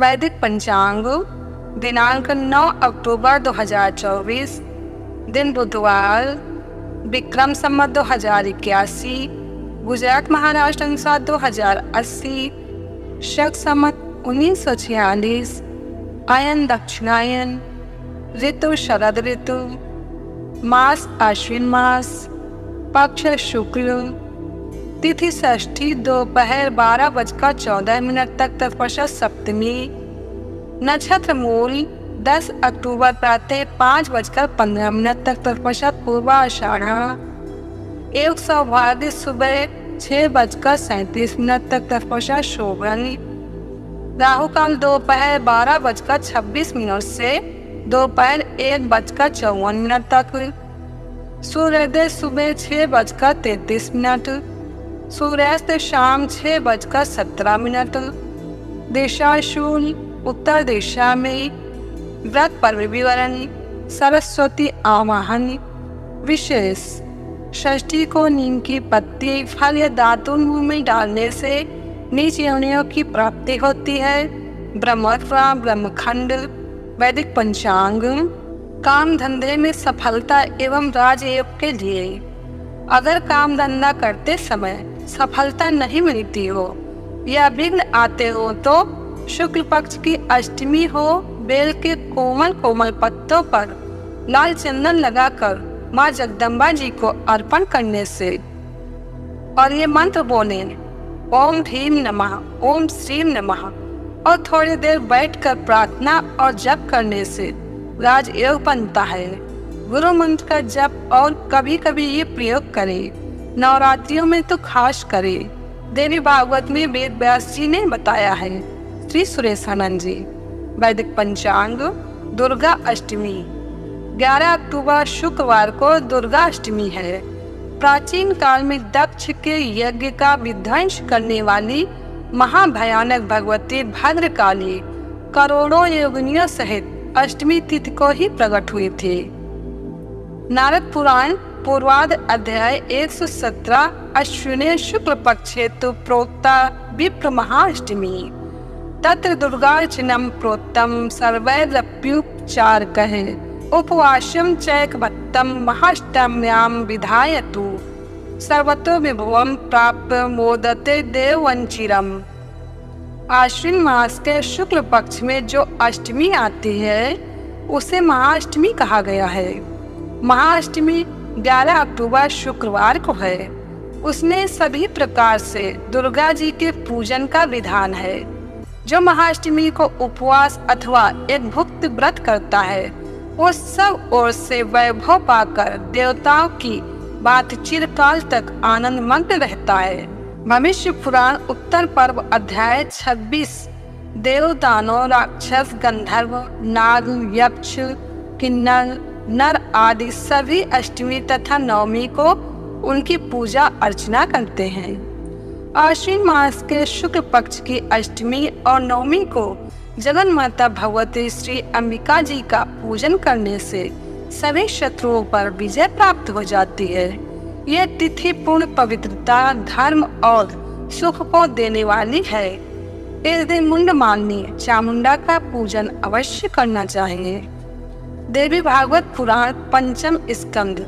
वैदिक पंचांग दिनांक 9 अक्टूबर 2024, दिन बुधवार, विक्रम संवत 2081, गुजरात महाराष्ट्र अनुसार 2080, शक संवत 1946, आयन दक्षिणायन, ऋतु शरद ऋतु, मास आश्विन मास, पक्ष शुक्ल, तिथि षष्ठी दोपहर 12:14 तक तत्पश्चात सप्तमी, नक्षत्र मूल 10 अक्टूबर प्रातः 5:15 तक तत्पश्चात पूर्वाषाढ़ा, योग सौभाग्य सुबह 6:37 तक तत्पश्चात शोभन, राहु काल दोपहर 12:26 से दोपहर 1:54 तक, सूर्योदय सुबह 6:33, सूर्यास्त शाम 6:17, दिशा शूल उत्तर दिशा में, व्रत पर्व विवरण, सरस्वती आवाहन, विशेष षष्ठी को नीम की पत्ती फल या दातुन मुंह में डालने से नीच योनियों की प्राप्ति होती है। ब्रह्मोत्सव ब्रह्मखंड। वैदिक पंचांग काम धंधे में सफलता एवं राजयोग के लिए। अगर काम धंधा करते समय सफलता नहीं मिलती हो या विघ्न आते हो तो शुक्ल पक्ष की अष्टमी हो बेल के कोमल कोमल पत्तों पर लाल चंदन लगाकर माँ जगदम्बा जी को अर्पण करने से और ये मंत्र बोले, ओम ह्रीम नमः, ओम श्रीम नमः, और थोड़ी देर बैठकर प्रार्थना और जप करने से राजयोग बनता है। गुरु मंत्र का जप और कभी कभी ये प्रयोग करें, नवरात्रियों में तो खास करें। देवी भागवत में वेद व्यास जी ने बताया है। श्री सुरेशानंद जी। वैदिक पंचांग दुर्गा अष्टमी 11 अक्टूबर शुक्रवार को दुर्गा अष्टमी है। प्राचीन काल में दक्ष के यज्ञ का विध्वंस करने वाली महाभयानक भगवती भद्रकाली करोड़ों योगिनियों सहित अष्टमी तिथि को ही प्रकट हुई थी। नारद पुराण पूर्वाध अध्याय 117 अश्विनी शुक्ल पक्ष हेतु प्रोक्ता विप्र महाअष्टमी तत्र दुर्गार्चनम प्रोक्तम सर्वैरप्युपचार कहे उपवासम चैकभत्तम महाष्टम्याम विधायतु सर्वतो विभुवम प्राप्त मोदते देववंचिरम। आश्विन मास के शुक्ल पक्ष में जो अष्टमी आती है उसे महाअष्टमी कहा गया है। महाअष्टमी 11 अक्टूबर शुक्रवार को है। उसमें सभी प्रकार से दुर्गा जी के पूजन का विधान है। जो महाअष्टमी को उपवास अथवा एक भुक्त व्रत करता है वो सब ओर से वैभव पाकर देवताओं की बात चिरकाल तक आनंद मग्न रहता है। भविष्य पुराण उत्तर पर्व अध्याय 26 देव दानव राक्षस गंधर्व नाग यक्ष किन्नर नर आदि सभी अष्टमी तथा नवमी को उनकी पूजा अर्चना करते हैं। आश्विन मास के शुक्ल पक्ष की अष्टमी और नवमी को जगन माता भगवती श्री अंबिका जी का पूजन करने से सभी शत्रुओं पर विजय प्राप्त हो जाती है। यह तिथि पूर्ण पवित्रता धर्म और सुख को देने वाली है। इस दिन मुंड मालिनी चामुंडा का पूजन अवश्य करना चाहिए। देवी भागवत पुराण पंचम स्कंद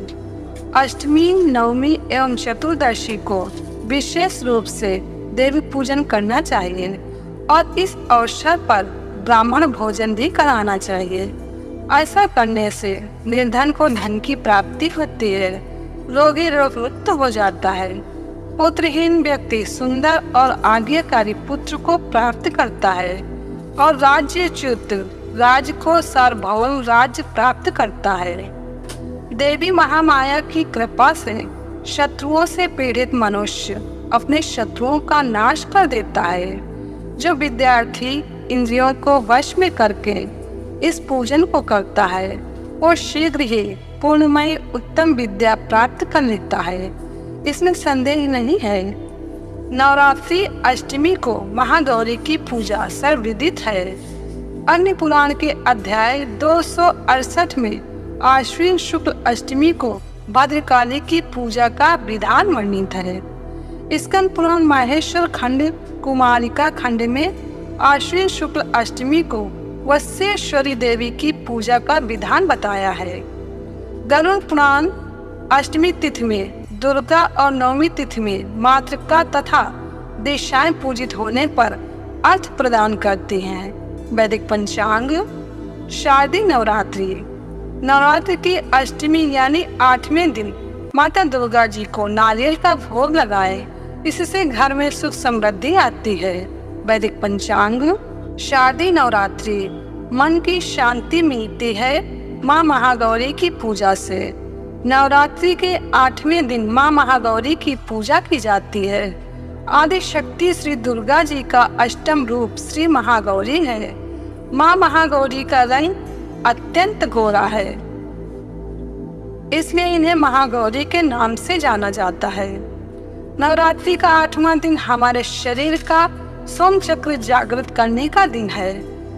अष्टमी नवमी एवं चतुर्दशी को विशेष रूप से देवी पूजन करना चाहिए और इस अवसर पर ब्राह्मण भोजन भी कराना चाहिए। ऐसा करने से निर्धन को धन की प्राप्ति होती है, रोगी रोग मुक्त हो जाता है, पुत्रहीन व्यक्ति सुंदर और आज्ञाकारी पुत्र को प्राप्त करता है और राज्यच्युत राज को सार्वभौम राज्य प्राप्त करता है। देवी महामाया की कृपा से शत्रुओं से पीड़ित मनुष्य अपने शत्रुओं का नाश कर देता है। जो विद्यार्थी इंद्रियों को वश में करके इस पूजन को करता है वो शीघ्र ही पूर्णमय उत्तम विद्या प्राप्त कर लेता है, इसमें संदेह नहीं है। नवरात्रि अष्टमी को महागौरी की पूजा सर्वविदित है। अन्य पुराण के अध्याय 268 में आश्विन शुक्ल अष्टमी को भद्रकाली की पूजा का विधान वर्णित है। स्कंद पुराण माहेश्वर खंड कुमारिका खंड में आश्विन शुक्ल अष्टमी को वस्येश्वरी देवी की पूजा का विधान बताया है। गरुड़ पुराण अष्टमी तिथि में दुर्गा और नवमी तिथि में मातृका तथा दिशाएं पूजित होने पर अर्थ प्रदान करती हैं। वैदिक पंचांग शारदीय नवरात्रि। नवरात्रि की अष्टमी यानी 8वें दिन माता दुर्गा जी को नारियल का भोग लगाए, इससे घर में सुख समृद्धि आती है। वैदिक पंचांग शारदीय नवरात्रि। मन की शांति मिलती है माँ महागौरी की पूजा से। नवरात्रि के 8वें दिन माँ महागौरी की पूजा की जाती है। आदि शक्ति श्री दुर्गा जी का अष्टम रूप श्री महागौरी है। माँ महागौरी का रंग अत्यंत गोरा है, इसलिए इन्हें महागौरी के नाम से जाना जाता है। नवरात्रि का 8वां दिन हमारे शरीर का सोम चक्र जागृत करने का दिन है।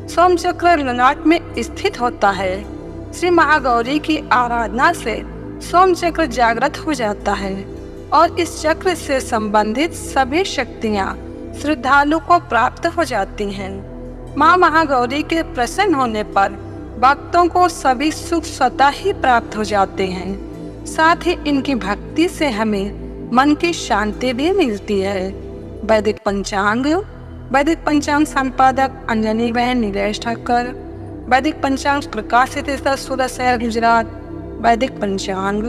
सोम चक्र ललाट में स्थित होता है। श्री महागौरी की आराधना से सोम चक्र जागृत हो जाता है और इस चक्र से संबंधित सभी शक्तियाँ श्रद्धालु को प्राप्त हो जाती हैं। माँ महागौरी के प्रसन्न होने पर भक्तों को सभी सुख स्वतः ही प्राप्त हो जाते हैं। साथ ही इनकी भक्ति से हमें मन की शांति भी मिलती है। वैदिक पंचांग। वैदिक पंचांग संपादक अंजनी बहन नीलेश ठाकर। वैदिक पंचांग प्रकाशित सूरत शहर गुजरात। वैदिक पंचांग।